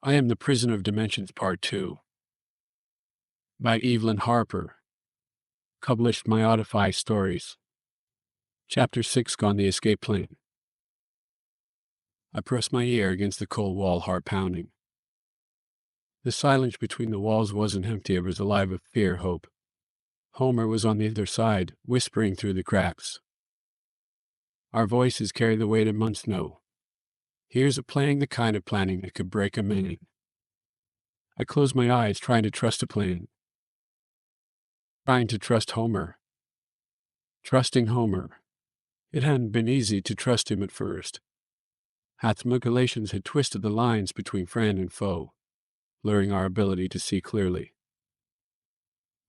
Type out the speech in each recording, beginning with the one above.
I Am the Prison of Dimensions Part 2 by Evelyn Harper, published by Audify Stories. Chapter 6 Gone the Escape Plan. I pressed my ear against the cold wall, heart pounding. The silence between the walls wasn't empty, it was alive with fear, hope. Homer was on the other side, whispering through the cracks. Our voices carry the weight of months know. Here's a planning, the kind of planning that could break a man. I closed my eyes, trying to trust a plan. Trying to trust Homer. Trusting Homer. It hadn't been easy to trust him at first. Hath's manipulations had twisted the lines between friend and foe, blurring our ability to see clearly.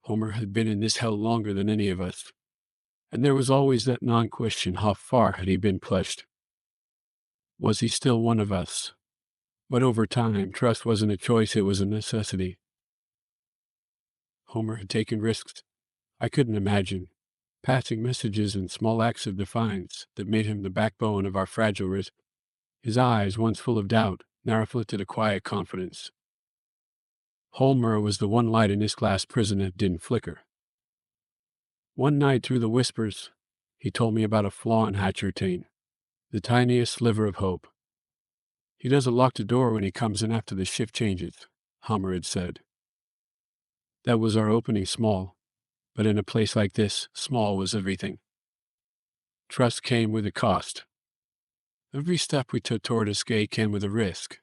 Homer had been in this hell longer than any of us, and there was always that non-question: how far had he been pushed? Was he still one of us? But over time, trust wasn't a choice, it was a necessity. Homer had taken risks I couldn't imagine, passing messages and small acts of defiance that made him the backbone of our fragile risk. His eyes, once full of doubt, now reflected a quiet confidence. Homer was the one light in this glass prison that didn't flicker. One night, through the whispers, he told me about a flaw in Hatchertain, the tiniest sliver of hope. He doesn't lock the door when he comes in after the shift changes, Homer had said. That was our opening, small, but in a place like this, small was everything. Trust came with a cost. Every step we took toward escape came with a risk,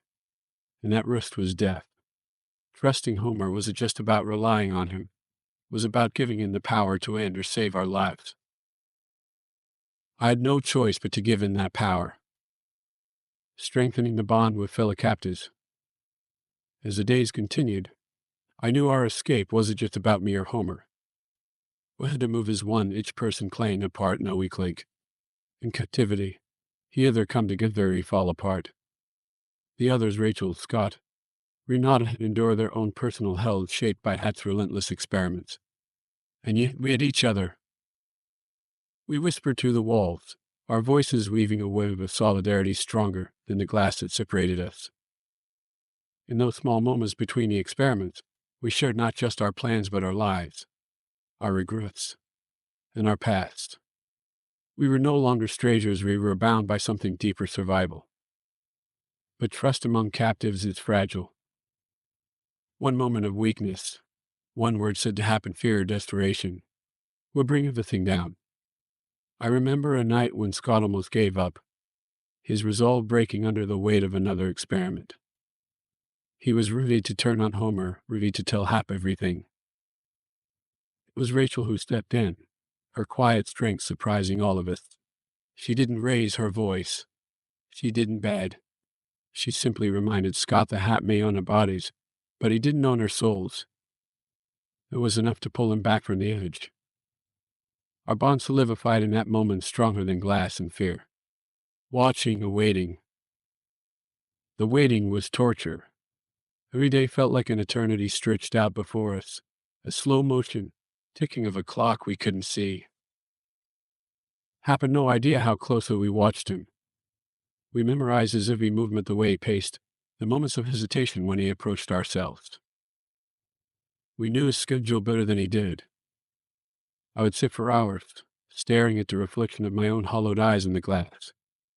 and that risk was death. Trusting Homer wasn't just about relying on him, it was about giving him the power to end or save our lives. I had no choice but to give him that power, strengthening the bond with fellow captives. As the days continued, I knew our escape wasn't just about me or Homer. We had to move as one, each person playing a part in a weak link. In captivity, he either come together or he fall apart. The others, Rachel, Scott, Renata, had endured their own personal hell shaped by Hat's relentless experiments. And yet we had each other. We whispered through the walls, our voices weaving a web of solidarity stronger than the glass that separated us. In those small moments between the experiments, we shared not just our plans but our lives, our regrets, and our past. We were no longer strangers, we were bound by something deeper: survival. But trust among captives is fragile. One moment of weakness, one word said to happen, fear or desperation, will bring everything down. I remember a night when Scott almost gave up, his resolve breaking under the weight of another experiment. He was ready to turn on Homer, ready to tell Hap everything. It was Rachel who stepped in, her quiet strength surprising all of us. She didn't raise her voice. She didn't beg. She simply reminded Scott the Hap may own our bodies, but he didn't own our souls. It was enough to pull him back from the edge. Our bond solidified in that moment, stronger than glass and fear. Watching and waiting. The waiting was torture. Every day felt like an eternity stretched out before us, a slow motion, ticking of a clock we couldn't see. Hap had no idea how closely we watched him. We memorized his every movement, the way he paced, the moments of hesitation when he approached ourselves. We knew his schedule better than he did. I would sit for hours, staring at the reflection of my own hollowed eyes in the glass,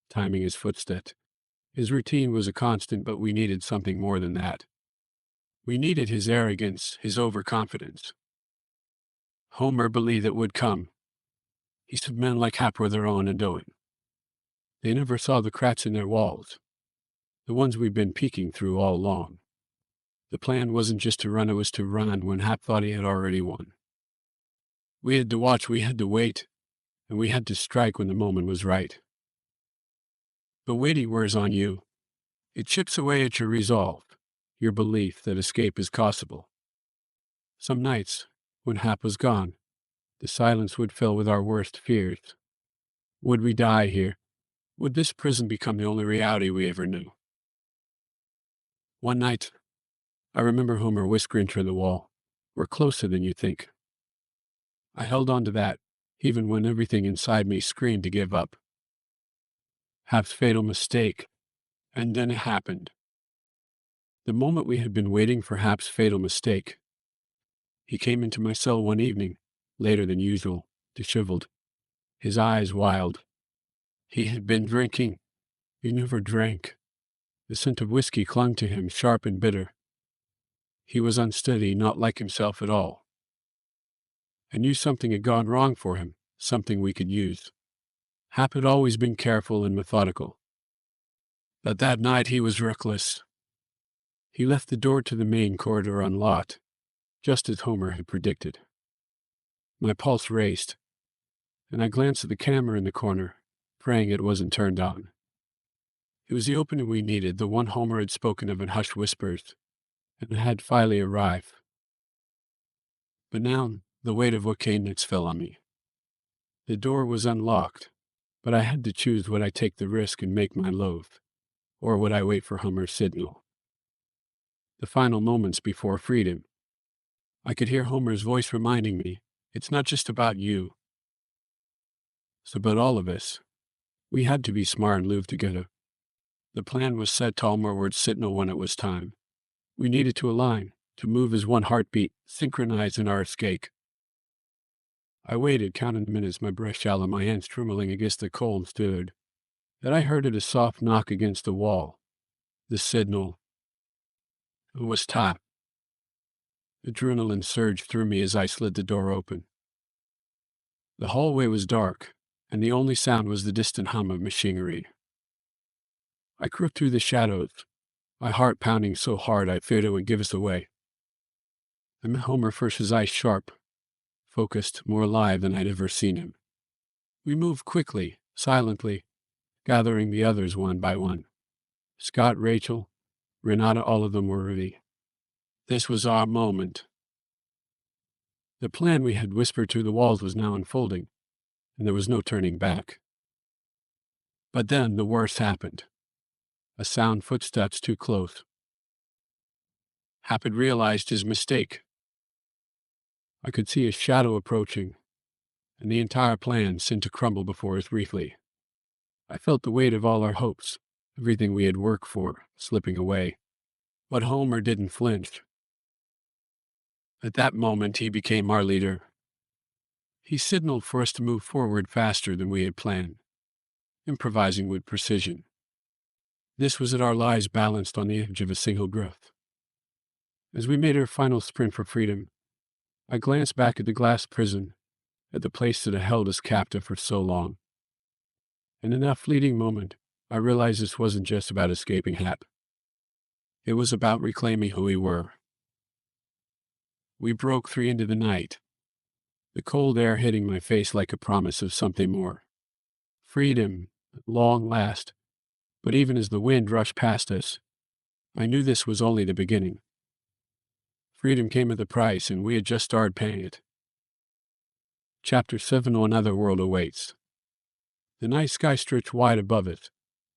timing his footsteps. His routine was a constant, but we needed something more than that. We needed his arrogance, his overconfidence. Homer believed it would come. He said men like Hap were their own undoing. They never saw the cracks in their walls, the ones we've been peeking through all along. The plan wasn't just to run, it was to run when Hap thought he had already won. We had to watch, we had to wait, and we had to strike when the moment was right. But waiting wears on you. It chips away at your resolve, your belief that escape is possible. Some nights, when Hap was gone, the silence would fill with our worst fears. Would we die here? Would this prison become the only reality we ever knew? One night, I remember Homer whispering through the wall, "We're closer than you think." I held on to that, even when everything inside me screamed to give up. Hap's fatal mistake, and then it happened. The moment we had been waiting for Hap's fatal mistake. He came into my cell one evening, later than usual, disheveled, his eyes wild. He had been drinking. He never drank. The scent of whiskey clung to him, sharp and bitter. He was unsteady, not like himself at all. I knew something had gone wrong for him, something we could use. Hap had always been careful and methodical. But that night he was reckless. He left the door to the main corridor unlocked, just as Homer had predicted. My pulse raced, and I glanced at the camera in the corner, praying it wasn't turned on. It was the opening we needed, the one Homer had spoken of in hushed whispers, and it had finally arrived. But now the weight of what came next fell on me. The door was unlocked, but I had to choose: would I take the risk and make my loaf, or would I wait for Homer's signal? The final moments before freedom. I could hear Homer's voice reminding me, it's not just about you. It's about all of us. We had to be smart and live together. The plan was set to Homer's signal when it was time. We needed to align, to move as one heartbeat, synchronized in our escape. I waited, counting the minutes, my breath shallow, my hands trembling against the cold stood. Then I heard a soft knock against the wall. The signal. It was time. Adrenaline surged through me as I slid the door open. The hallway was dark, and the only sound was the distant hum of machinery. I crept through the shadows, my heart pounding so hard I feared it would give us away. I met Homer first, his eyes sharp, focused, more alive than I'd ever seen him. We moved quickly, silently, gathering the others one by one. Scott, Rachel, Renata, all of them were ready. This was our moment. The plan we had whispered through the walls was now unfolding, and there was no turning back. But then the worst happened. A sound, footsteps too close. Hap had realized his mistake. I could see a shadow approaching, and the entire plan seemed to crumble before us briefly. I felt the weight of all our hopes, everything we had worked for, slipping away. But Homer didn't flinch. At that moment, he became our leader. He signaled for us to move forward faster than we had planned, improvising with precision. This was at our lives balanced on the edge of a single growth. As we made our final sprint for freedom, I glanced back at the glass prison, at the place that had held us captive for so long. And in that fleeting moment, I realized this wasn't just about escaping Hap. It was about reclaiming who we were. We broke free into the night, the cold air hitting my face like a promise of something more. Freedom, at long last. But even as the wind rushed past us, I knew this was only the beginning. Freedom came at a price, and we had just started paying it. Chapter 7: Another World Awaits. The night sky stretched wide above us,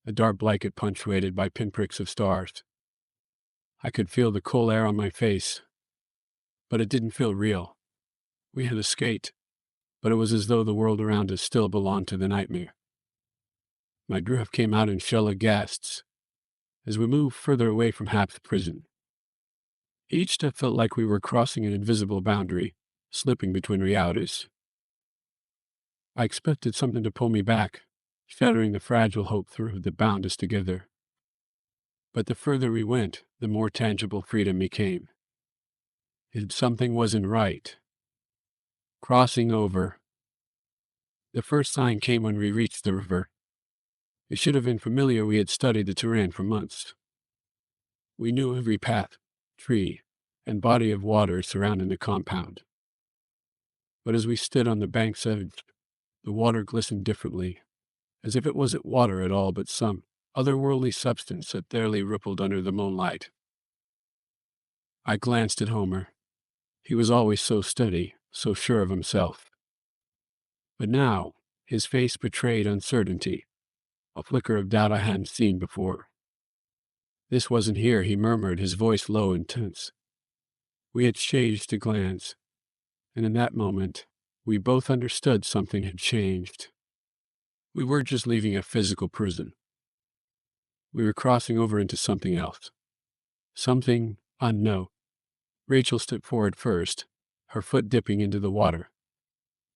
a dark blanket punctuated by pinpricks of stars. I could feel the cool air on my face, but it didn't feel real. We had escaped, but it was as though the world around us still belonged to the nightmare. My drift came out in shallow gasps as we moved further away from Hap's prison. Each step felt like we were crossing an invisible boundary, slipping between realities. I expected something to pull me back, shattering the fragile hope through that bound us together. But the further we went, the more tangible freedom became. Something wasn't right. Crossing over. The first sign came when we reached the river. It should have been familiar. We had studied the terrain for months. We knew every path, tree, and body of water surrounding the compound. But as we stood on the bank's edge, the water glistened differently, as if it wasn't water at all, but some otherworldly substance that barely rippled under the moonlight. I glanced at Homer. He was always so steady, so sure of himself. But now, his face betrayed uncertainty, a flicker of doubt I hadn't seen before. This wasn't here, he murmured, his voice low and tense. We had exchanged a glance, and in that moment, we both understood something had changed. We weren't just leaving a physical prison. We were crossing over into something else, Something unknown. Rachel stepped forward first, her foot dipping into the water.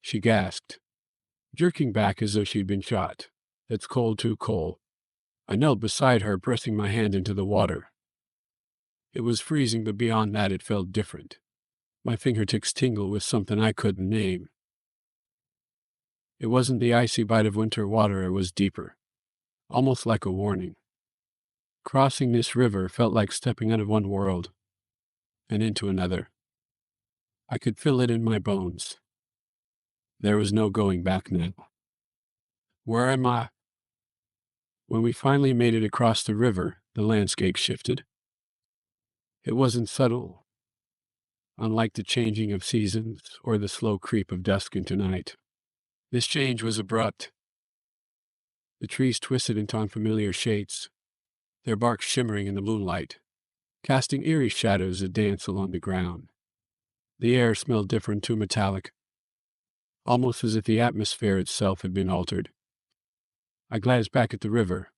She gasped, jerking back as though she'd been shot. "It's cold, too cold." I knelt beside her, pressing my hand into the water. It was freezing, but beyond that it felt different. My fingertips tingled with something I couldn't name. It wasn't the icy bite of winter water, it was deeper, almost like a warning. Crossing this river felt like stepping out of one world and into another. I could feel it in my bones. There was no going back now. Where am I? When we finally made it across the river, the landscape shifted. It wasn't subtle, unlike the changing of seasons or the slow creep of dusk into night. This change was abrupt. The trees twisted into unfamiliar shapes, their bark shimmering in the moonlight, casting eerie shadows that danced along the ground. The air smelled different, too metallic, almost as if the atmosphere itself had been altered. I glanced back at the river,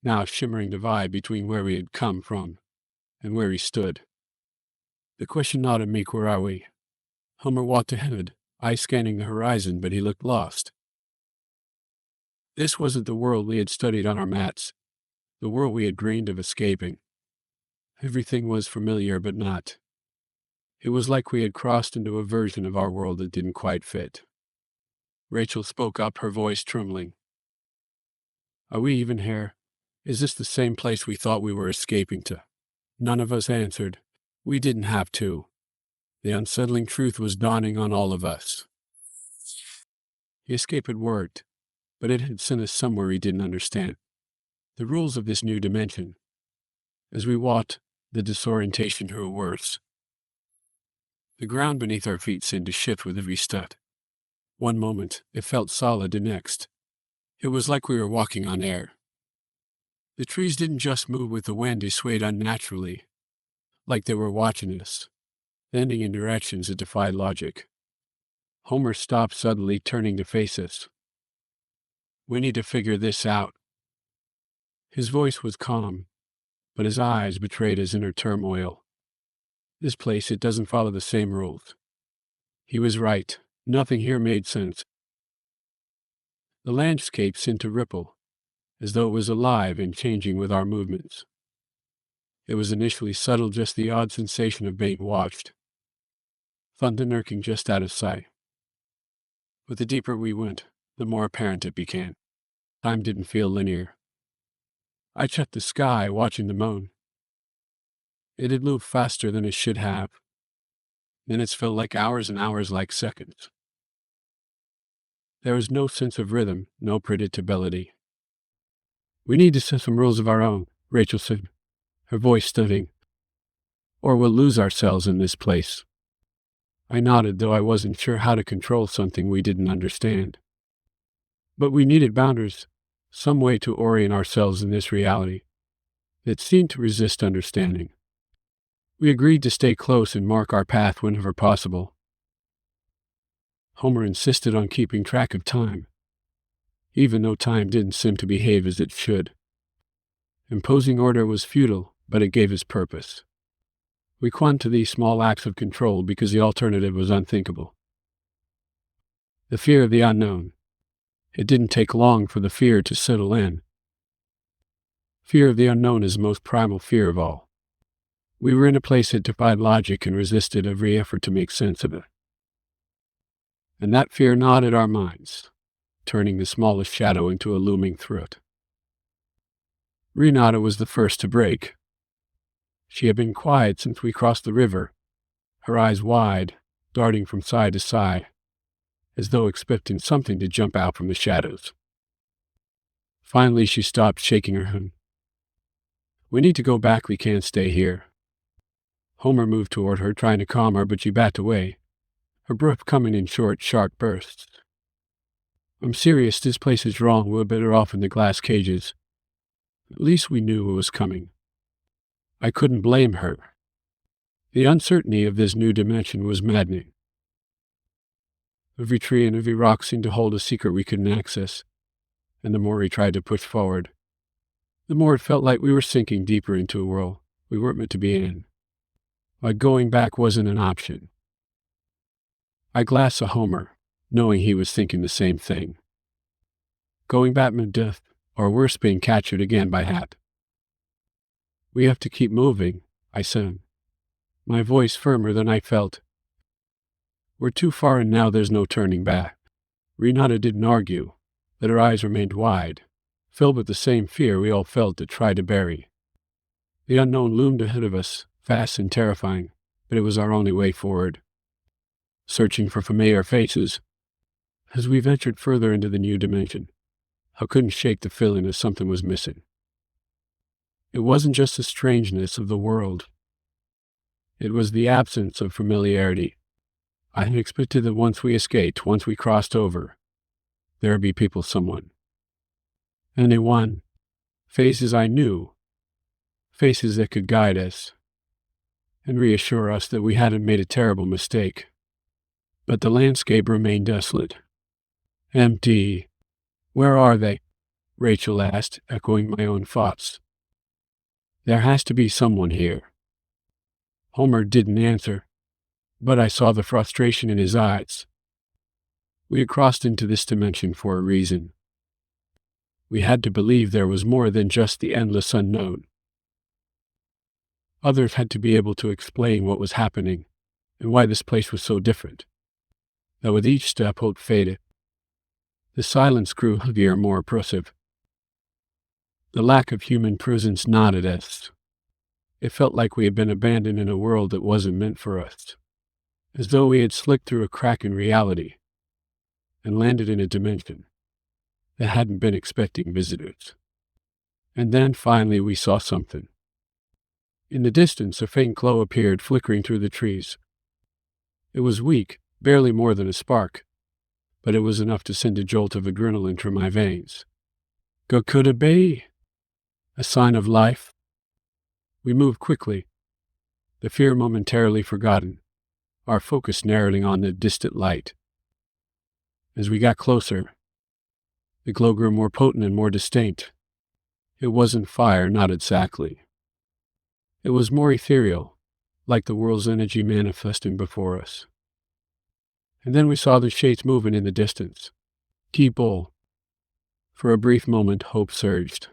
now a shimmering divide between where we had come from and where he stood. The question gnawed at me, where are we? Homer walked ahead, eyes scanning the horizon, but he looked lost. This wasn't the world we had studied on our mats, the world we had dreamed of escaping. Everything was familiar, but not. It was like we had crossed into a version of our world that didn't quite fit. Rachel spoke up, her voice trembling. "Are we even here? Is this the same place we thought we were escaping to?" None of us answered. We didn't have to. The unsettling truth was dawning on all of us. The escape had worked, but it had sent us somewhere we didn't understand. The rules of this new dimension. As we walked, the disorientation grew worse. The ground beneath our feet seemed to shift with every step. One moment, it felt solid, the next, it was like we were walking on air. The trees didn't just move with the wind, they swayed unnaturally, like they were watching us, bending in directions that defied logic. Homer stopped suddenly, turning to face us. "We need to figure this out." His voice was calm, but his eyes betrayed his inner turmoil. "This place, it doesn't follow the same rules." He was right. Nothing here made sense. The landscape seemed to ripple, as though it was alive and changing with our movements. It was initially subtle, just the odd sensation of being watched, thunder lurking just out of sight. But the deeper we went, the more apparent it became. Time didn't feel linear. I checked the sky, watching the moon. It had moved faster than it should have. Minutes felt like hours and hours like seconds. There was no sense of rhythm, no predictability. "We need to set some rules of our own," Rachel said, her voice stunning, "or we'll lose ourselves in this place." I nodded, though I wasn't sure how to control something we didn't understand. But we needed boundaries, some way to orient ourselves in this reality that seemed to resist understanding. We agreed to stay close and mark our path whenever possible. Homer insisted on keeping track of time, even though time didn't seem to behave as it should. Imposing order was futile, but it gave us purpose. We clung to these small acts of control because the alternative was unthinkable. The fear of the unknown. It didn't take long for the fear to settle in. Fear of the unknown is the most primal fear of all. We were in a place that defied logic and resisted every effort to make sense of it. And that fear gnawed at our minds, turning the smallest shadow into a looming threat. Renata was the first to break. She had been quiet since we crossed the river, her eyes wide, darting from side to side, as though expecting something to jump out from the shadows. Finally, she stopped, shaking her head. "We need to go back, we can't stay here." Homer moved toward her, trying to calm her, but she backed away, her breath coming in short, sharp bursts. "I'm serious, this place is wrong, we're better off in the glass cages." At least we knew it was coming. I couldn't blame her. The uncertainty of this new dimension was maddening. Every tree and every rock seemed to hold a secret we couldn't access, and the more we tried to push forward, the more it felt like we were sinking deeper into a world we weren't meant to be in. But going back wasn't an option. I glanced at Homer, knowing he was thinking the same thing. Going back meant death, or worse, being captured again by Hat. We have to keep moving, I said, my voice firmer than I felt. We're too far and now there's no turning back. Renata didn't argue, but her eyes remained wide, filled with the same fear we all felt to try to bury. The unknown loomed ahead of us, fast and terrifying, but it was our only way forward. Searching for familiar faces. As we ventured further into the new dimension, I couldn't shake the feeling that something was missing. It wasn't just the strangeness of the world. It was the absence of familiarity. I had expected that once we escaped, once we crossed over, there would be people, someone. Anyone. Faces I knew. Faces that could guide us and reassure us that we hadn't made a terrible mistake. But the landscape remained desolate. Empty. Where are they? Rachel asked, echoing my own thoughts. There has to be someone here. Homer didn't answer, but I saw the frustration in his eyes. We had crossed into this dimension for a reason. We had to believe there was more than just the endless unknown. Others had to be able to explain what was happening and why this place was so different. That with each step, hope faded. The silence grew heavier, more oppressive. The lack of human presence gnawed at us. It felt like we had been abandoned in a world that wasn't meant for us, as though we had slipped through a crack in reality and landed in a dimension that hadn't been expecting visitors. And then finally we saw something. In the distance, a faint glow appeared, flickering through the trees. It was weak, barely more than a spark, but it was enough to send a jolt of adrenaline through my veins. Could it be? A sign of life? We moved quickly, the fear momentarily forgotten, our focus narrowing on the distant light. As we got closer, the glow grew more potent and more distinct. It wasn't fire, not exactly. It was more ethereal, like the world's energy manifesting before us. And then we saw the shades moving in the distance. People. For a brief moment, hope surged.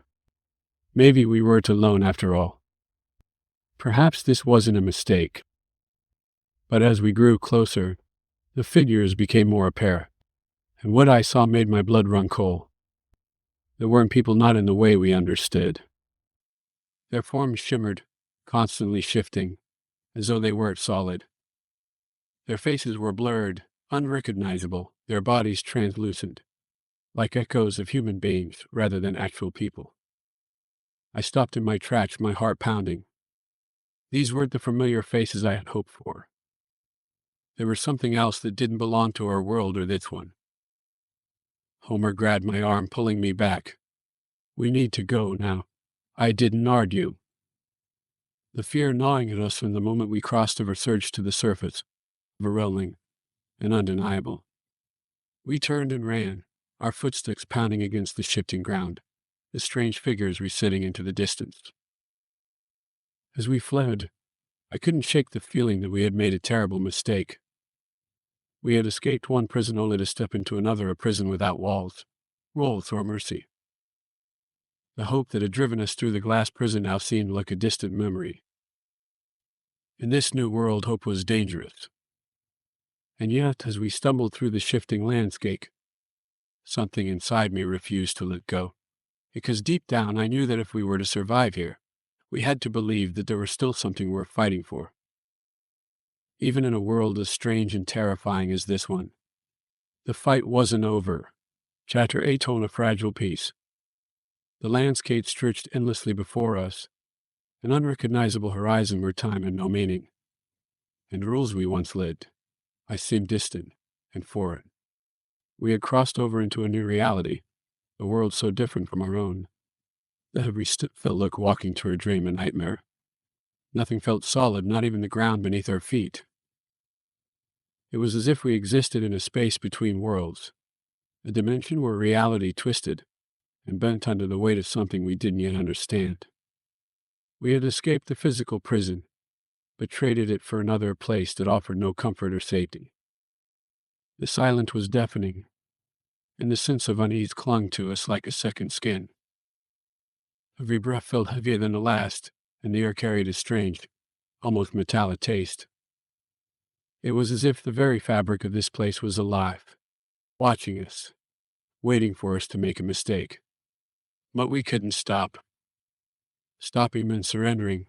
Maybe we weren't alone after all. Perhaps this wasn't a mistake. But as we grew closer, the figures became more apparent, and what I saw made my blood run cold. There weren't people, not in the way we understood. Their forms shimmered, constantly shifting, as though they weren't solid. Their faces were blurred, unrecognizable, their bodies translucent, like echoes of human beings rather than actual people. I stopped in my tracks, my heart pounding. These weren't the familiar faces I had hoped for. There was something else that didn't belong to our world or this one. Homer grabbed my arm, pulling me back. We need to go now. I didn't argue. The fear gnawing at us from the moment we crossed over surged to the surface, overwhelming and undeniable. We turned and ran, our footsteps pounding against the shifting ground, the strange figures receding into the distance. As we fled, I couldn't shake the feeling that we had made a terrible mistake. We had escaped one prison only to step into another, a prison without walls or mercy. The hope that had driven us through the glass prison now seemed like a distant memory. In this new world, hope was dangerous. And yet, as we stumbled through the shifting landscape, something inside me refused to let go. Because deep down, I knew that if we were to survive here, we had to believe that there was still something worth fighting for. Even in a world as strange and terrifying as this one, the fight wasn't over. Chapter 8 told a fragile peace. The landscape stretched endlessly before us, an unrecognizable horizon where time had no meaning. And rules we once lived, I seemed distant and foreign. We had crossed over into a new reality, a world so different from our own, that every step felt like walking through a dream, a nightmare. Nothing felt solid, not even the ground beneath our feet. It was as if we existed in a space between worlds, a dimension where reality twisted and bent under the weight of something we didn't yet understand. We had escaped the physical prison, but traded it for another place that offered no comfort or safety. The silence was deafening, and the sense of unease clung to us like a second skin. Every breath felt heavier than the last, and the air carried a strange, almost metallic taste. It was as if the very fabric of this place was alive, watching us, waiting for us to make a mistake. But we couldn't stop. Stopping meant surrendering,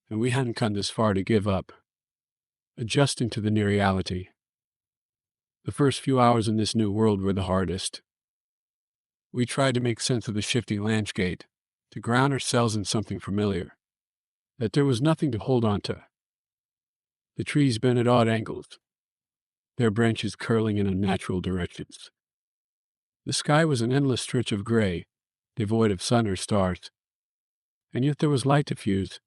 and we hadn't come this far to give up. Adjusting to the new reality. The first few hours in this new world were the hardest. We tried to make sense of the shifting landscape, to ground ourselves in something familiar, that there was nothing to hold on to. The trees bent at odd angles, their branches curling in unnatural directions. The sky was an endless stretch of gray, devoid of sun or stars, and yet there was light diffused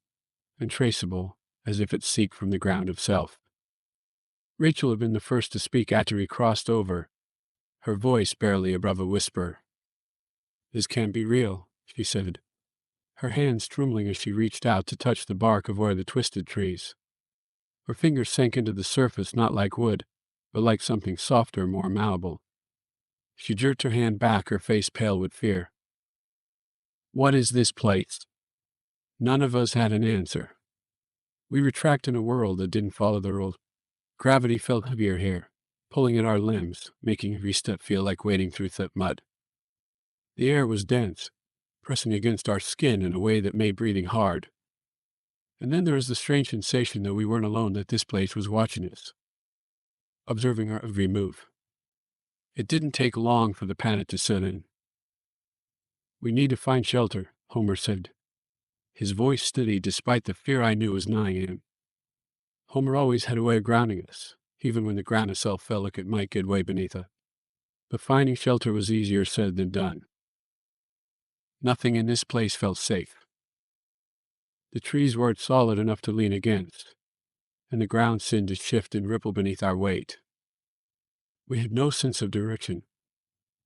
and traceable, as if it seeked from the ground itself. Rachel had been the first to speak after we crossed over, her voice barely above a whisper. "This can't be real," she said, her hands trembling as she reached out to touch the bark of one of the twisted trees. Her fingers sank into the surface not like wood, but like something softer and more malleable. She jerked her hand back, her face pale with fear. "What is this place?" None of us had an answer. We were trapped in a world that didn't follow the rules. Gravity felt heavier here, pulling at our limbs, making every step feel like wading through thick mud. The air was dense, pressing against our skin in a way that made breathing hard. And then there was the strange sensation that we weren't alone, that this place was watching us, observing our every move. It didn't take long for the panic to set in. "We need to find shelter," Homer said, his voice steady despite the fear I knew was gnawing at him. Homer always had a way of grounding us, even when the ground itself felt like it might give way beneath us. But finding shelter was easier said than done. Nothing in this place felt safe. The trees weren't solid enough to lean against, and the ground seemed to shift and ripple beneath our weight. We had no sense of direction,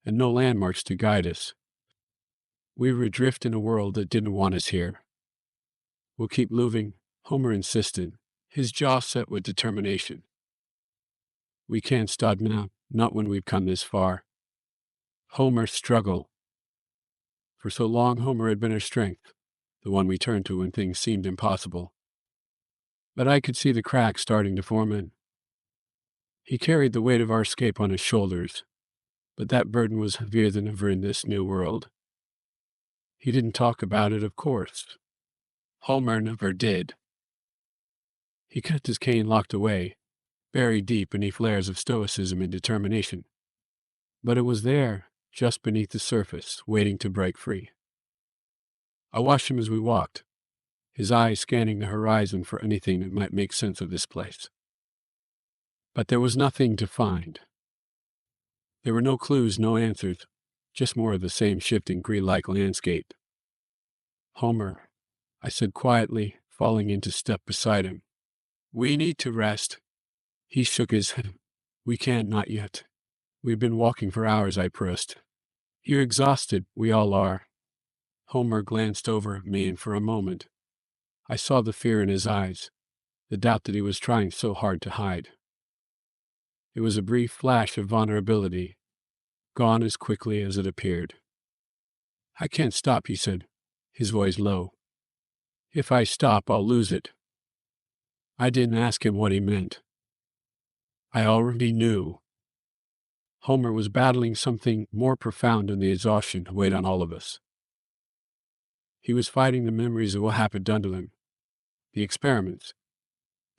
and no landmarks to guide us. We were adrift in a world that didn't want us here. "We'll keep moving," Homer insisted, his jaw set with determination. "We can't stop now, not when we've come this far." Homer struggled. For so long, Homer had been our strength, the one we turned to when things seemed impossible. But I could see the cracks starting to form in. He carried the weight of our escape on his shoulders, but that burden was heavier than ever in this new world. He didn't talk about it, of course. Homer never did. He kept his cane locked away, buried deep beneath layers of stoicism and determination. But it was there, just beneath the surface, waiting to break free. I watched him as we walked, his eyes scanning the horizon for anything that might make sense of this place. But there was nothing to find. There were no clues, no answers, just more of the same shifting grid-like landscape. "Homer," I said quietly, falling into step beside him, "we need to rest." He shook his head. "We can't, not yet. We've been walking for hours," I pressed. "You're exhausted. We all are." Homer glanced over at me, and for a moment, I saw the fear in his eyes, the doubt that he was trying so hard to hide. It was a brief flash of vulnerability, gone as quickly as it appeared. "I can't stop," he said, his voice low. "If I stop, I'll lose it." I didn't ask him what he meant. I already knew. Homer was battling something more profound than the exhaustion that weighed on all of us. He was fighting the memories of what happened done to him, the experiments,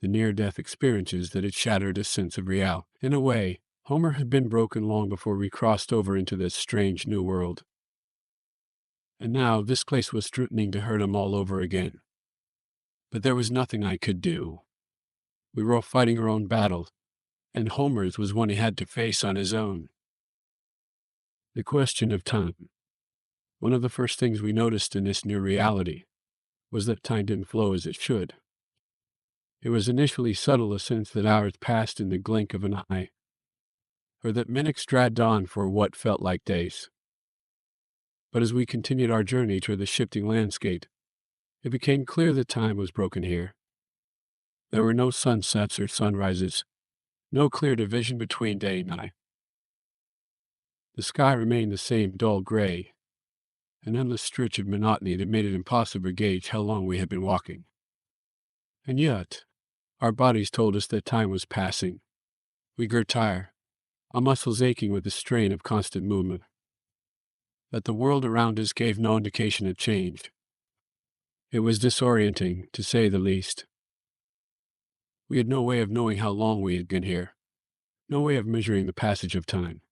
the near-death experiences that had shattered his sense of reality. In a way, Homer had been broken long before we crossed over into this strange new world. And now this place was threatening to hurt him all over again. But there was nothing I could do. We were all fighting our own battles, and Homer's was one he had to face on his own. The question of time. One of the first things we noticed in this new reality was that time didn't flow as it should. It was initially subtle, a sense that hours passed in the blink of an eye, or that minutes dragged on for what felt like days. But as we continued our journey through the shifting landscape, It became clear that time was broken here. There were no sunsets or sunrises, no clear division between day and night. The sky remained the same dull gray, an endless stretch of monotony that made it impossible to gauge how long we had been walking. And yet, our bodies told us that time was passing. We grew tired, our muscles aching with the strain of constant movement. That the world around us gave no indication it changed. It was disorienting, to say the least. We had no way of knowing how long we had been here, no way of measuring the passage of time.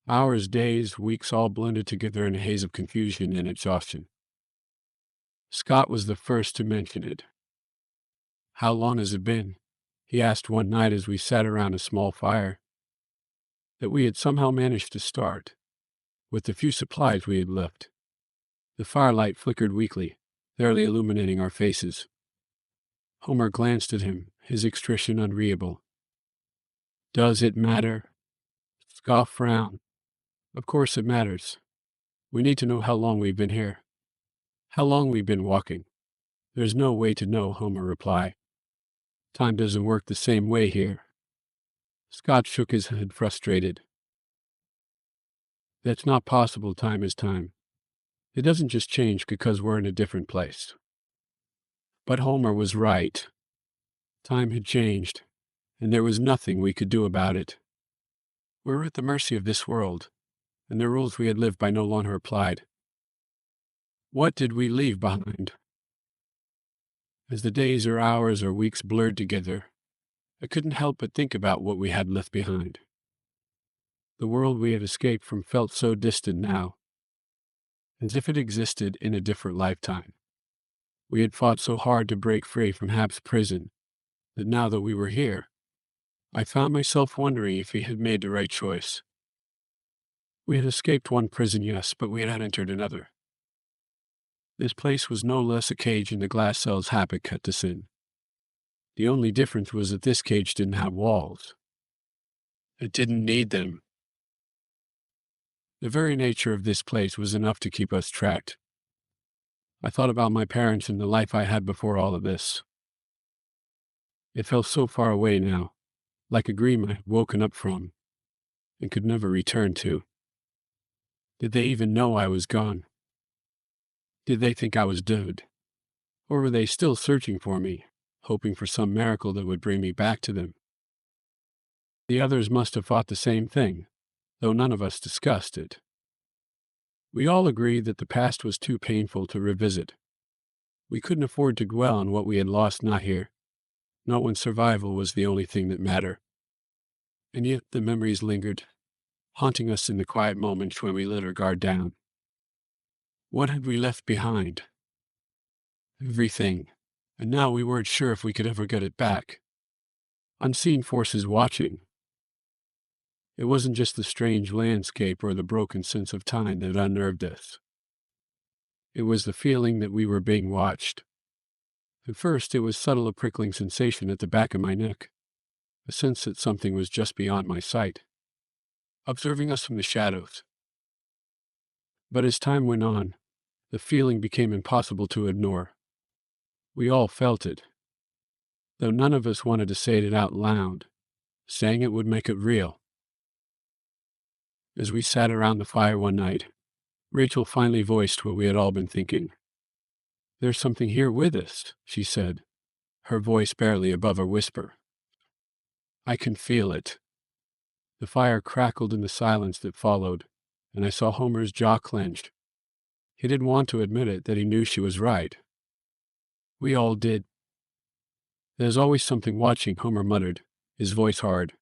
Hours, days, weeks all blended together in a haze of confusion and exhaustion. Scott was the first to mention it. "How long has it been?" he asked one night as we sat around a small fire that we had somehow managed to start, with the few supplies we had left. The firelight flickered weakly, barely illuminating our faces. Homer glanced at him, his expression unreadable. "Does it matter?" Scott frowned. "Of course it matters. We need to know how long we've been here. How long we've been walking." "There's no way to know," Homer replied. "Time doesn't work the same way here." Scott shook his head, frustrated. "That's not possible. Time is time. It doesn't just change because we're in a different place." But Homer was right. Time had changed, and there was nothing we could do about it. We were at the mercy of this world, and the rules we had lived by no longer applied. What did we leave behind? As the days or hours or weeks blurred together, I couldn't help but think about what we had left behind. The world we had escaped from felt so distant now, as if it existed in a different lifetime. We had fought so hard to break free from Hap's prison that now that we were here, I found myself wondering if we had made the right choice. We had escaped one prison, yes, but we had entered another. This place was no less a cage in the glass cells Hap had cut us in. The only difference was that this cage didn't have walls. It didn't need them. The very nature of this place was enough to keep us trapped. I thought about my parents and the life I had before all of this. It felt so far away now, like a dream I had woken up from and could never return to. Did they even know I was gone? Did they think I was dead? Or were they still searching for me, hoping for some miracle that would bring me back to them? The others must have thought the same thing, though none of us discussed it. We all agreed that the past was too painful to revisit. We couldn't afford to dwell on what we had lost not here, not when survival was the only thing that mattered. And yet the memories lingered, haunting us in the quiet moments when we let our guard down. What had we left behind? Everything. And now we weren't sure if we could ever get it back. Unseen forces watching. It wasn't just the strange landscape or the broken sense of time that unnerved us. It was the feeling that we were being watched. At first, it was subtle, a prickling sensation at the back of my neck, a sense that something was just beyond my sight, observing us from the shadows. But as time went on, the feeling became impossible to ignore. We all felt it, though none of us wanted to say it out loud, saying it would make it real. As we sat around the fire one night, Rachel finally voiced what we had all been thinking. "There's something here with us," she said, her voice barely above a whisper. "I can feel it." The fire crackled in the silence that followed, and I saw Homer's jaw clenched. He didn't want to admit it, that he knew she was right. We all did. "There's always something watching," Homer muttered, his voice hard.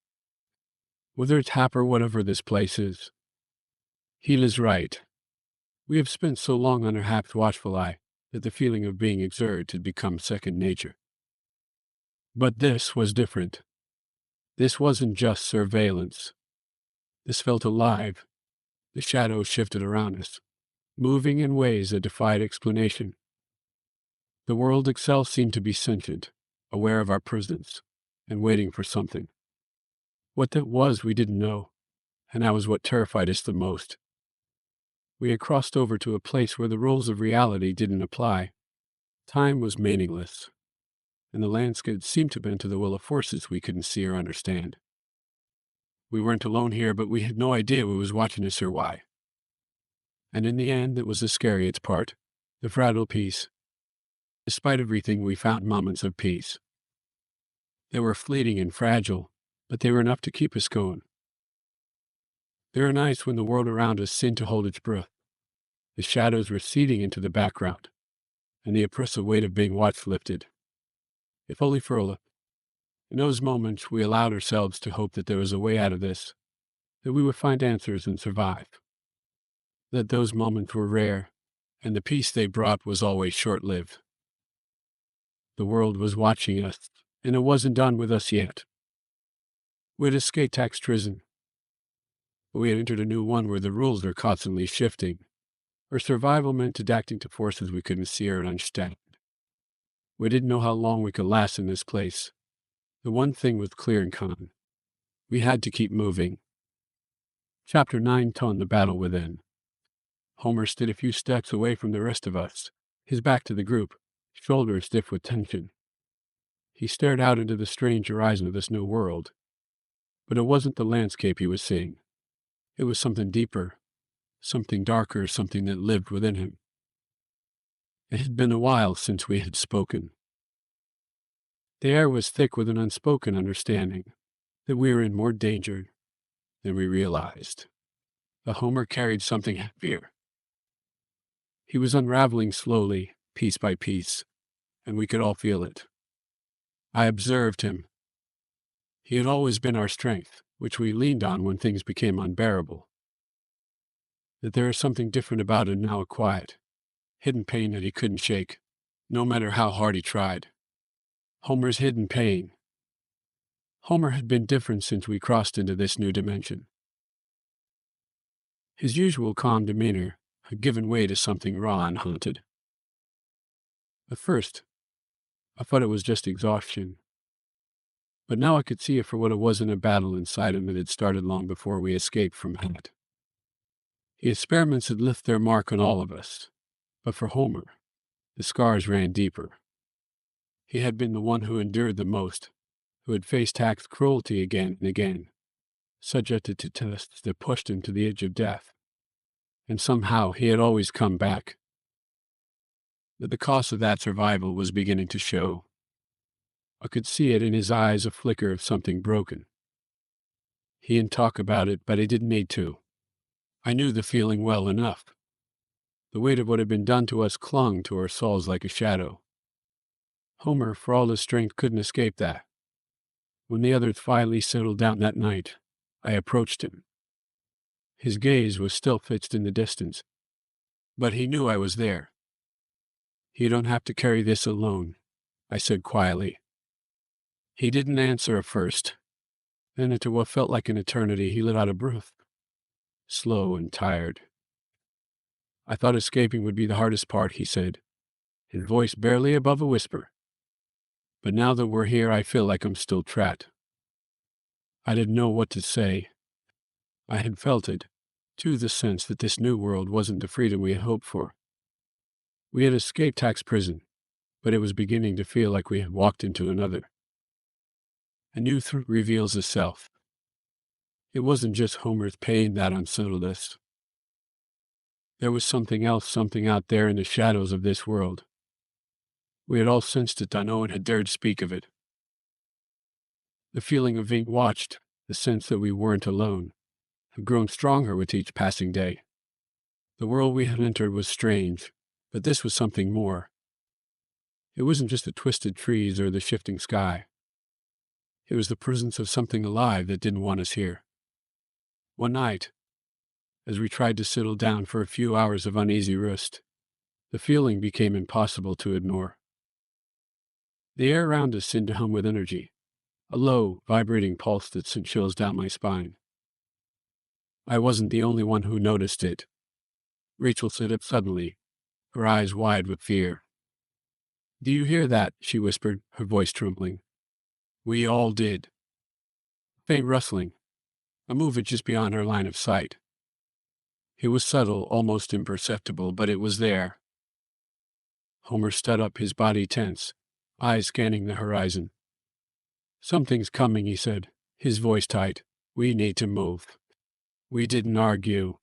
"Whether it's Hap or whatever this place is." He is right. We have spent so long under Hap's watchful eye that the feeling of being observed had become second nature. But this was different. This wasn't just surveillance. This felt alive. The shadows shifted around us, moving in ways that defied explanation. The world itself seemed to be sentient, aware of our presence, and waiting for something. What that was, we didn't know, and that was what terrified us the most. We had crossed over to a place where the rules of reality didn't apply. Time was meaningless, and the landscape seemed to bend to the will of forces we couldn't see or understand. We weren't alone here, but we had no idea who was watching us or why. And in the end, it was the scariest part, the fragile peace. Despite everything, we found moments of peace. They were fleeting and fragile, but they were enough to keep us going. There were nights when the world around us seemed to hold its breath. The shadows receding into the background, and the oppressive weight of being watched lifted. If only for a little. In those moments, we allowed ourselves to hope that there was a way out of this, that we would find answers and survive. That those moments were rare, and the peace they brought was always short-lived. The world was watching us, and it wasn't done with us yet. We had escaped tax prison, but we had entered a new one where the rules are constantly shifting. Our survival meant adapting to forces we couldn't see or understand. We didn't know how long we could last in this place. The one thing was clear and calm. We had to keep moving. Chapter 9 taught the battle within. Homer stood a few steps away from the rest of us, his back to the group, shoulders stiff with tension. He stared out into the strange horizon of this new world. But it wasn't the landscape he was seeing. It was something deeper, something darker, something that lived within him. It had been a while since we had spoken. The air was thick with an unspoken understanding that we were in more danger than we realized. The Homer carried something heavier. He was unraveling slowly, piece by piece, and we could all feel it. I observed him. He had always been our strength, which we leaned on when things became unbearable. That there is something different about him now, a quiet, hidden pain that he couldn't shake, no matter how hard he tried. Homer's hidden pain. Homer had been different since we crossed into this new dimension. His usual calm demeanor had given way to something raw and haunted. At first, I thought it was just exhaustion. But now I could see it for what it was, in a battle inside him that had started long before we escaped from it. The experiments had left their mark on all of us. But for Homer, the scars ran deeper. He had been the one who endured the most, who had faced tax cruelty again and again, subjected to tests that pushed him to the edge of death. And somehow he had always come back. That the cost of that survival was beginning to show. I could see it in his eyes, a flicker of something broken. He didn't talk about it, but he didn't need to. I knew the feeling well enough. The weight of what had been done to us clung to our souls like a shadow. Homer, for all his strength, couldn't escape that. When the others finally settled down that night, I approached him. His gaze was still fixed in the distance, but he knew I was there. "You don't have to carry this alone," I said quietly. He didn't answer at first. Then, into what felt like an eternity, he let out a breath, slow and tired. "I thought escaping would be the hardest part," he said, his voice barely above a whisper. "But now that we're here, I feel like I'm still trapped." I didn't know what to say. I had felt it, too, the sense that this new world wasn't the freedom we had hoped for. We had escaped tax prison, but it was beginning to feel like we had walked into another. A new truth reveals itself. It wasn't just Homer's pain that unsettled us. There was something else, something out there in the shadows of this world. We had all sensed it, though no one had dared speak of it. The feeling of being watched, the sense that we weren't alone, had grown stronger with each passing day. The world we had entered was strange, but this was something more. It wasn't just the twisted trees or the shifting sky. It was the presence of something alive that didn't want us here. One night, as we tried to settle down for a few hours of uneasy rest, the feeling became impossible to ignore. The air around us seemed to hum with energy, a low, vibrating pulse that sent chills down my spine. I wasn't the only one who noticed it. Rachel sat up suddenly, her eyes wide with fear. "Do you hear that?" she whispered, her voice trembling. We all did. Faint rustling, a movement just beyond her line of sight. It was subtle, almost imperceptible, but it was there. Homer stood up, his body tense, eyes scanning the horizon. "Something's coming," he said, his voice tight. "We need to move." We didn't argue.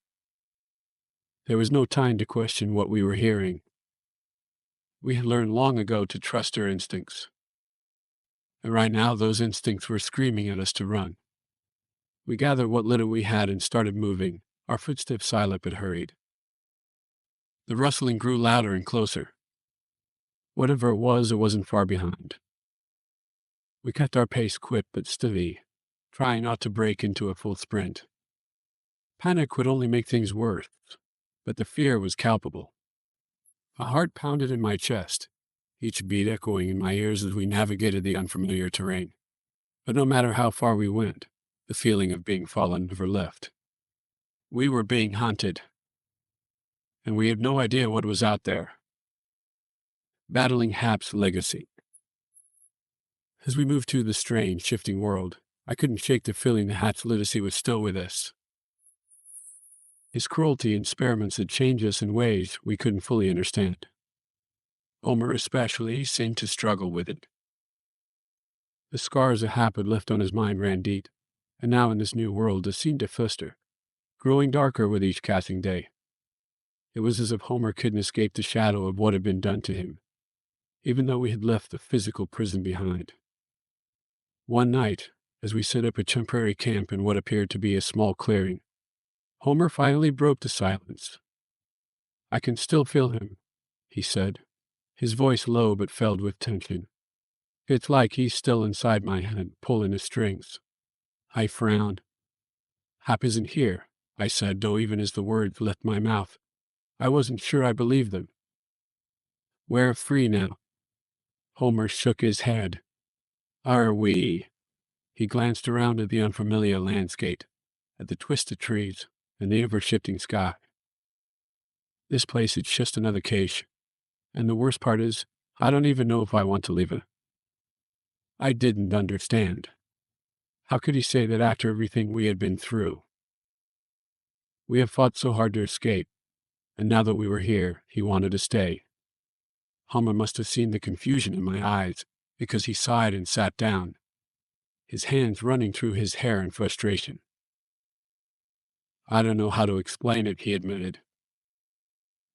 There was no time to question what we were hearing. We had learned long ago to trust our instincts. And right now, those instincts were screaming at us to run. We gathered what little we had and started moving, our footsteps silent but hurried. The rustling grew louder and closer. Whatever it wasn't far behind. We kept our pace quick but steady, trying not to break into a full sprint. Panic would only make things worse, but the fear was palpable. A heart pounded in my chest, each beat echoing in my ears as we navigated the unfamiliar terrain. But no matter how far we went, the feeling of being followed never left. We were being hunted, and we had no idea what was out there. Battling Hap's legacy. As we moved through the strange, shifting world, I couldn't shake the feeling that Hap's legacy was still with us. His cruelty and experiments had changed us in ways we couldn't fully understand. Homer especially seemed to struggle with it. The scars that Hap had left on his mind ran deep, and now in this new world it seemed to fester, growing darker with each passing day. It was as if Homer couldn't escape the shadow of what had been done to him, even though we had left the physical prison behind. One night, as we set up a temporary camp in what appeared to be a small clearing, Homer finally broke the silence. "I can still feel him," he said, his voice low but filled with tension. "It's like he's still inside my head, pulling the strings." I frowned. "Hap isn't here," I said, though even as the words left my mouth, I wasn't sure I believed them. "We're free now." Homer shook his head. "Are we?" He glanced around at the unfamiliar landscape, at the twisted trees, and the ever-shifting sky. "This place is just another cage, and the worst part is, I don't even know if I want to leave it." I didn't understand. How could he say that after everything we had been through? We had fought so hard to escape, and now that we were here, he wanted to stay. Homer must have seen the confusion in my eyes, because he sighed and sat down, his hands running through his hair in frustration. "I don't know how to explain it," he admitted.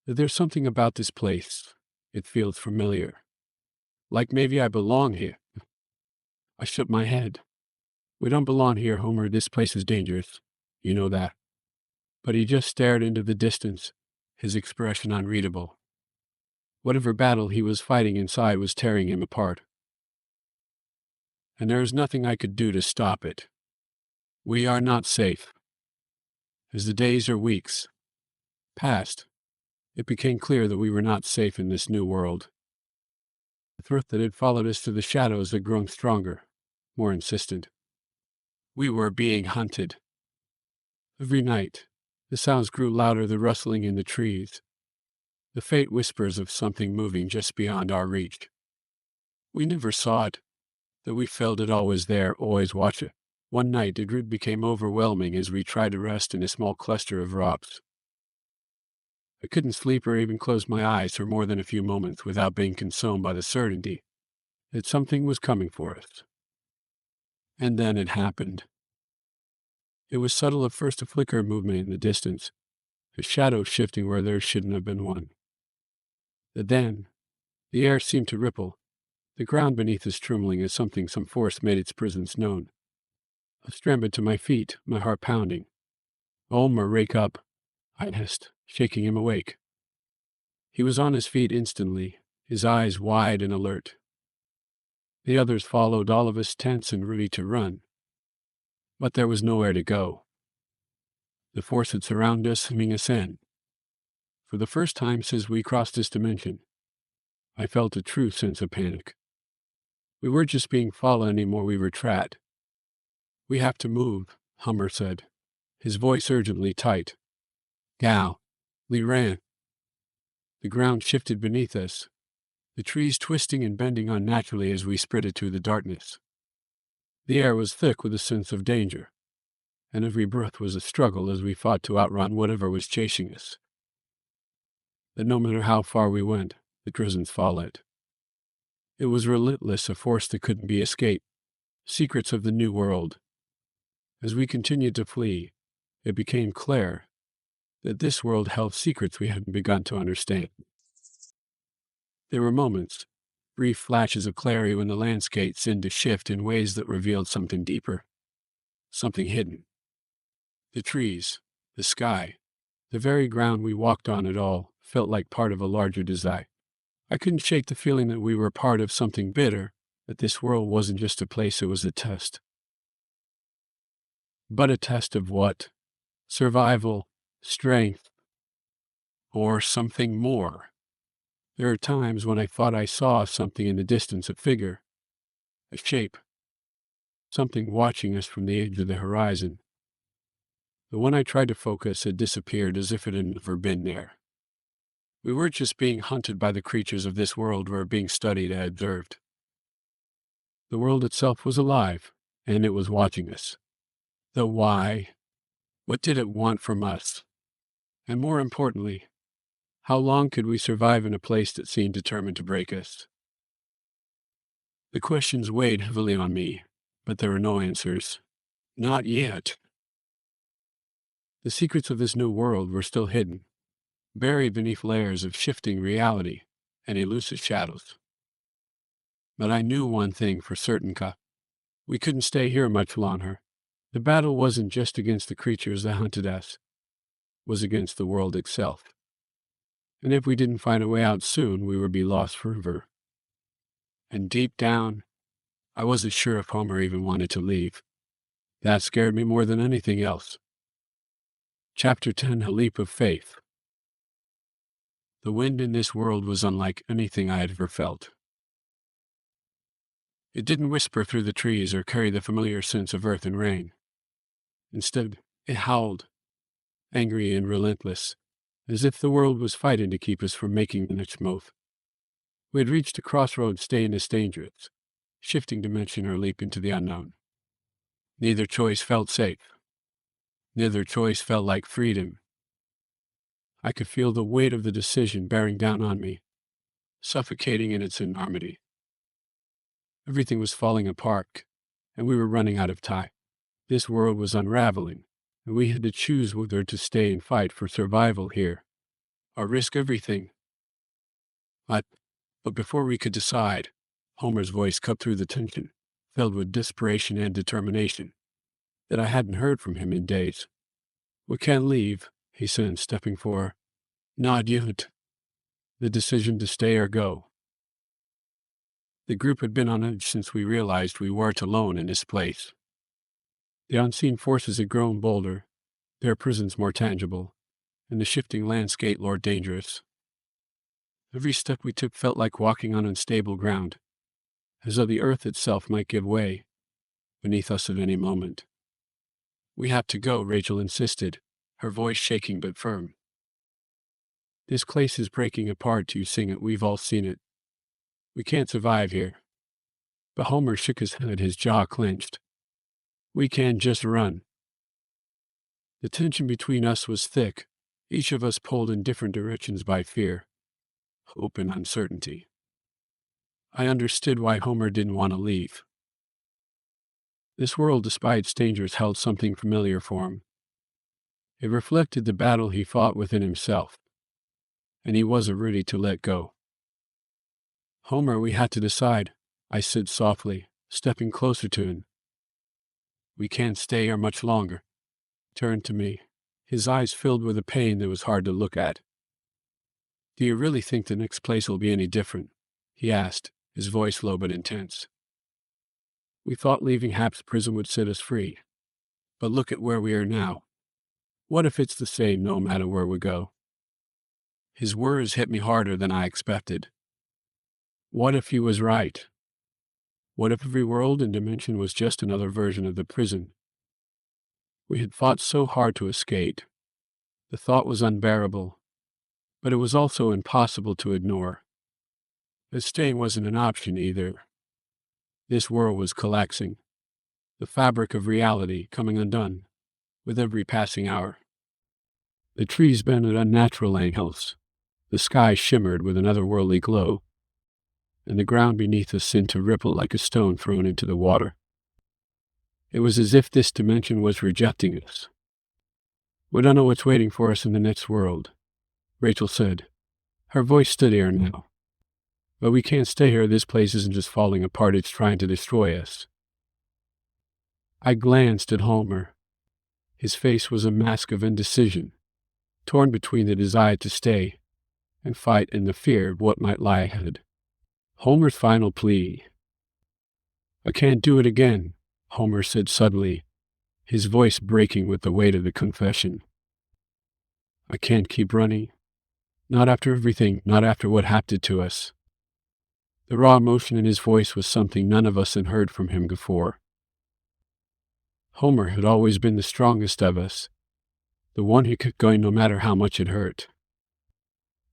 "There's something about this place. It feels familiar. Like maybe I belong here." I shook my head. "We don't belong here, Homer. This place is dangerous. You know that." But he just stared into the distance, his expression unreadable. Whatever battle he was fighting inside was tearing him apart. And there was nothing I could do to stop it. We are not safe. As the days or weeks passed, it became clear that we were not safe in this new world. The threat that had followed us to the shadows had grown stronger, more insistent. We were being hunted. Every night, the sounds grew louder, the rustling in the trees, the faint whispers of something moving just beyond our reach. We never saw it, though we felt it always there, always watching. One night, the dread became overwhelming as we tried to rest in a small cluster of rocks. I couldn't sleep or even close my eyes for more than a few moments without being consumed by the certainty that something was coming for us. And then it happened. It was subtle at first, a flicker of movement in the distance, a shadow shifting where there shouldn't have been one. But then, the air seemed to ripple, the ground beneath us trembling as some force made its presence known. I scrambled to my feet, my heart pounding. "Homer, wake up," I hissed, shaking him awake. He was on his feet instantly, his eyes wide and alert. The others followed, all of us tense and ready to run. But there was nowhere to go. The force had surrounded us, hemming us in. For the first time since we crossed this dimension, I felt a true sense of panic. We weren't just being followed anymore, we were trapped. "We have to move," Homer said, his voice urgently tight. "Gal." We ran. The ground shifted beneath us, the trees twisting and bending unnaturally as we sprinted through the darkness. The air was thick with a sense of danger, and every breath was a struggle as we fought to outrun whatever was chasing us. But no matter how far we went, the prison's fallout. It was relentless, a force that couldn't be escaped. Secrets of the New World. As we continued to flee, it became clear that this world held secrets we hadn't begun to understand. There were moments, brief flashes of clarity when the landscape seemed to shift in ways that revealed something deeper, something hidden. The trees, the sky, the very ground we walked on, it all felt like part of a larger design. I couldn't shake the feeling that we were part of something bigger, that this world wasn't just a place, it was a test. But a test of what? Survival, strength, or something more. There are times when I thought I saw something in the distance, a figure, a shape, something watching us from the edge of the horizon. But when I tried to focus, it disappeared as if it had never been there. We weren't just being hunted by the creatures of this world, we were being studied and observed. The world itself was alive, and it was watching us. The why? What did it want from us? And more importantly, how long could we survive in a place that seemed determined to break us? The questions weighed heavily on me, but there were no answers. Not yet. The secrets of this new world were still hidden, buried beneath layers of shifting reality and elusive shadows. But I knew one thing for certain, we couldn't stay here much longer. The battle wasn't just against the creatures that hunted us, it was against the world itself. And if we didn't find a way out soon, we would be lost forever. And deep down, I wasn't sure if Homer even wanted to leave. That scared me more than anything else. Chapter 10, A Leap of Faith. The wind in this world was unlike anything I had ever felt. It didn't whisper through the trees or carry the familiar sense of earth and rain. Instead, it howled, angry and relentless, as if the world was fighting to keep us from making the next move. We had reached a crossroads, staying as dangerous, shifting dimension or leap into the unknown. Neither choice felt safe. Neither choice felt like freedom. I could feel the weight of the decision bearing down on me, suffocating in its enormity. Everything was falling apart, and we were running out of time. This world was unraveling, and we had to choose whether to stay and fight for survival here, or risk everything. But before we could decide, Homer's voice cut through the tension, filled with desperation and determination, that I hadn't heard from him in days. "We can't leave," he said, stepping forward. "Not yet. The decision to stay or go." The group had been on edge since we realized we weren't alone in this place. The unseen forces had grown bolder, their presence more tangible, and the shifting landscape more dangerous. Every step we took felt like walking on unstable ground, as though the earth itself might give way beneath us at any moment. "We have to go," Rachel insisted, her voice shaking but firm. "This place is breaking apart, you sing it, we've all seen it. We can't survive here." But Homer shook his head, his jaw clenched. "We can't just run." The tension between us was thick, each of us pulled in different directions by fear, hope, and uncertainty. I understood why Homer didn't want to leave. This world, despite its dangers, held something familiar for him. It reflected the battle he fought within himself, and he wasn't ready to let go. "Homer, we had to decide," I said softly, stepping closer to him. "We can't stay here much longer." He turned to me, his eyes filled with a pain that was hard to look at. "Do you really think the next place will be any different?" he asked, his voice low but intense. "We thought leaving Hap's prison would set us free, but look at where we are now. What if it's the same no matter where we go?" His words hit me harder than I expected. What if he was right? What if every world and dimension was just another version of the prison we had fought so hard to escape? The thought was unbearable, but it was also impossible to ignore. But staying wasn't an option either. This world was collapsing, the fabric of reality coming undone with every passing hour. The trees bent at unnatural angles, The sky shimmered with an otherworldly glow, and the ground beneath us seemed to ripple like a stone thrown into the water. It was as if this dimension was rejecting us. "We don't know what's waiting for us in the next world," Rachel said. Her voice steadier now. "But we can't stay here. This place isn't just falling apart, it's trying to destroy us." I glanced at Homer. His face was a mask of indecision, torn between the desire to stay and fight and the fear of what might lie ahead. Homer's final plea. "I can't do it again," Homer said suddenly, his voice breaking with the weight of the confession. "I can't keep running. Not after everything, not after what happened to us." The raw emotion in his voice was something none of us had heard from him before. Homer had always been the strongest of us, the one who kept going no matter how much it hurt.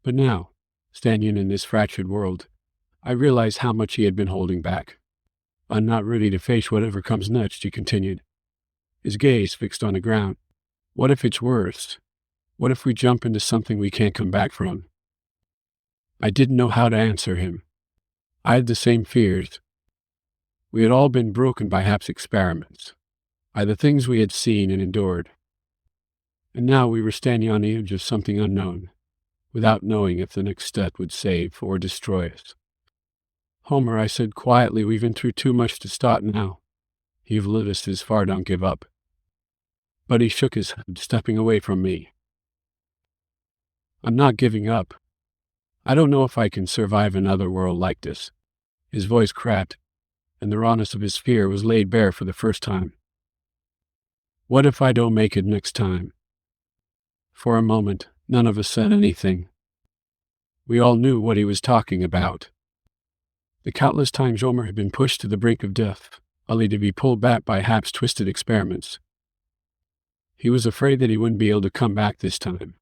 But now, standing in this fractured world, I realized how much he had been holding back. "I'm not ready to face whatever comes next," he continued, his gaze fixed on the ground. "What if it's worse? What if we jump into something we can't come back from?" I didn't know how to answer him. I had the same fears. We had all been broken by Hap's experiments, by the things we had seen and endured. And now we were standing on the edge of something unknown, without knowing if the next step would save or destroy us. "Homer," I said quietly, "we've been through too much to stop now. You've led us this far, don't give up." But he shook his head, stepping away from me. "I'm not giving up. I don't know if I can survive another world like this." His voice cracked, and the rawness of his fear was laid bare for the first time. "What if I don't make it next time?" For a moment, none of us said anything. We all knew what he was talking about. The countless times Homer had been pushed to the brink of death, only to be pulled back by Hap's twisted experiments. He was afraid that he wouldn't be able to come back this time.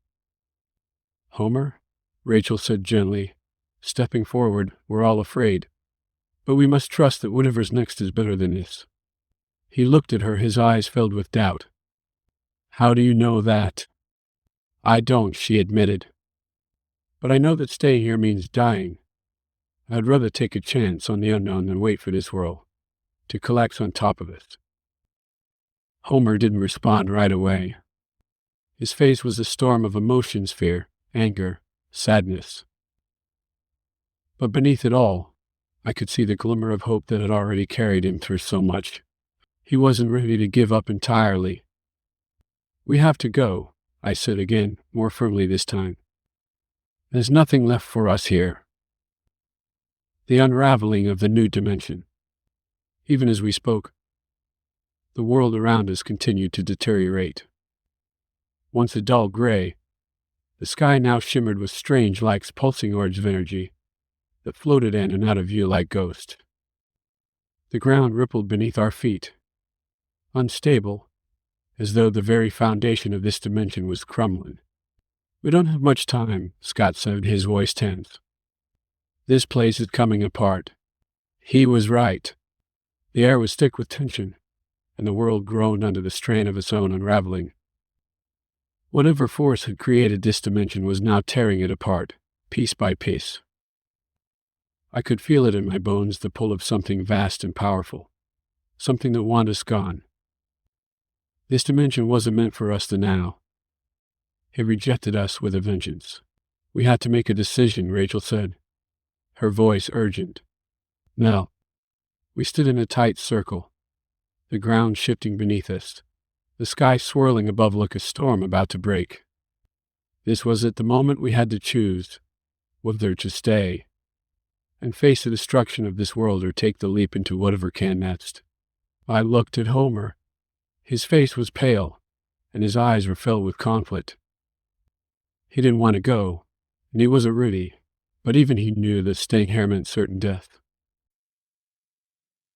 "Homer," Rachel said gently, stepping forward, "we're all afraid. But we must trust that whatever's next is better than this." He looked at her, his eyes filled with doubt. "How do you know that?" "I don't," she admitted. "But I know that staying here means dying. I'd rather take a chance on the unknown than wait for this world to collapse on top of us." Homer didn't respond right away. His face was a storm of emotions, fear, anger, sadness. But beneath it all, I could see the glimmer of hope that had already carried him through so much. He wasn't ready to give up entirely. "We have to go," I said again, more firmly this time. "There's nothing left for us here." The unraveling of the new dimension. Even as we spoke, the world around us continued to deteriorate. Once a dull gray, the sky now shimmered with strange lights, pulsing orbs of energy that floated in and out of view like ghosts. The ground rippled beneath our feet, unstable, as though the very foundation of this dimension was crumbling. "We don't have much time," Scott said, his voice tense. "This place is coming apart." He was right. The air was thick with tension, and the world groaned under the strain of its own unraveling. Whatever force had created this dimension was now tearing it apart, piece by piece. I could feel it in my bones, the pull of something vast and powerful, something that wanted us gone. This dimension wasn't meant for us the now. It rejected us with a vengeance. "We had to make a decision," Rachel said, her voice urgent. "Now." We stood in a tight circle, the ground shifting beneath us, the sky swirling above like a storm about to break. This was at the moment we had to choose whether to stay and face the destruction of this world or take the leap into whatever came next. I looked at Homer. His face was pale, and his eyes were filled with conflict. He didn't want to go, and he wasn't ready, but even he knew that staying here meant certain death.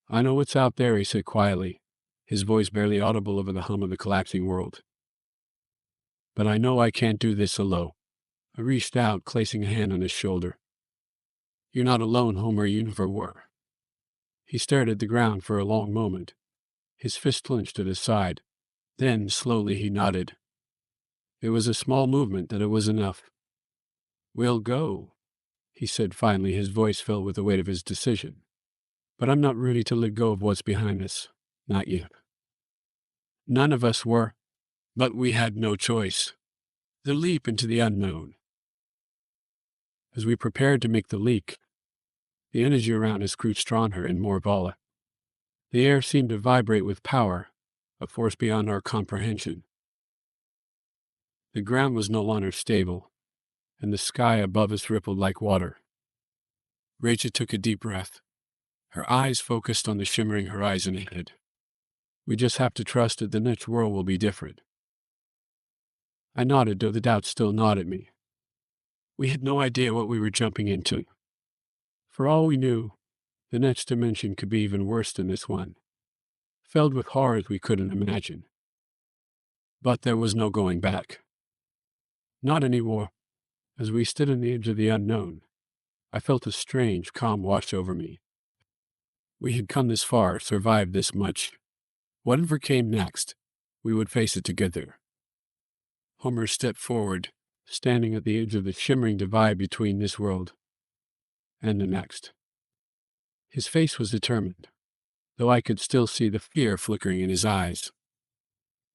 "I know what's out there," he said quietly, his voice barely audible over the hum of the collapsing world. "But I know I can't do this alone." I reached out, placing a hand on his shoulder. "You're not alone, Homer, you never were." He stared at the ground for a long moment, his fist clenched at his side. Then, slowly, he nodded. It was a small movement, that it was enough. "We'll go," he said finally, his voice filled with the weight of his decision. "But I'm not ready to let go of what's behind us. Not yet." None of us were, but we had no choice. The leap into the unknown. As we prepared to make the leap, the energy around us grew stronger and more volatile. The air seemed to vibrate with power, a force beyond our comprehension. The ground was no longer stable, and the sky above us rippled like water. Rachel took a deep breath, her eyes focused on the shimmering horizon ahead. "We just have to trust that the next world will be different." I nodded, though the doubt still gnawed at me. We had no idea what we were jumping into. For all we knew, the next dimension could be even worse than this one, filled with horrors we couldn't imagine. But there was no going back. Not anymore. As we stood on the edge of the unknown, I felt a strange calm wash over me. We had come this far, survived this much. Whatever came next, we would face it together. Homer stepped forward, standing at the edge of the shimmering divide between this world and the next. His face was determined, though I could still see the fear flickering in his eyes.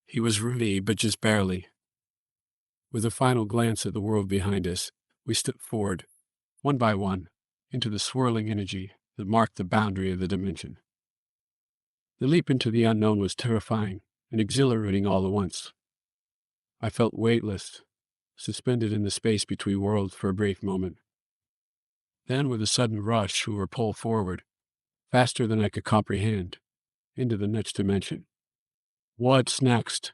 He was ready, but just barely. With a final glance at the world behind us, we stepped forward, one by one, into the swirling energy that marked the boundary of the dimension. The leap into the unknown was terrifying and exhilarating all at once. I felt weightless, suspended in the space between worlds for a brief moment. Then, with a sudden rush, we were pulled forward, faster than I could comprehend, into the next dimension. What's next?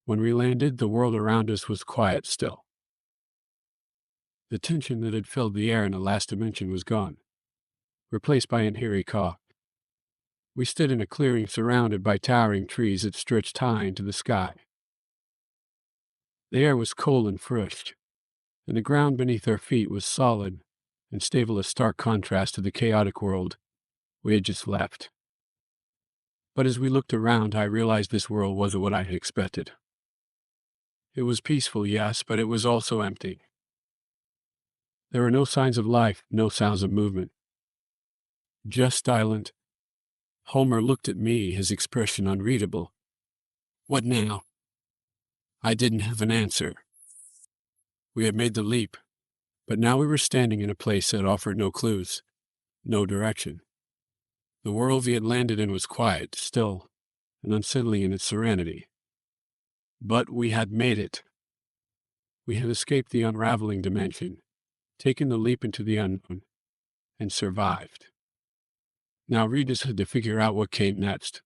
When we landed, the world around us was quiet still. The tension that had filled the air in the last dimension was gone, replaced by an eerie calm. We stood in a clearing surrounded by towering trees that stretched high into the sky. The air was cold and fresh, and the ground beneath our feet was solid and stable, a stark contrast to the chaotic world we had just left. But as we looked around, I realized this world wasn't what I had expected. It was peaceful, yes, but it was also empty. There were no signs of life, no sounds of movement. Just silent. Homer looked at me, his expression unreadable. What now? I didn't have an answer. We had made the leap, but now we were standing in a place that offered no clues, no direction. The world we had landed in was quiet, still, and unsettling in its serenity. But we had made it. We had escaped the unraveling dimension, taken the leap into the unknown, and survived. Now readers had to figure out what came next.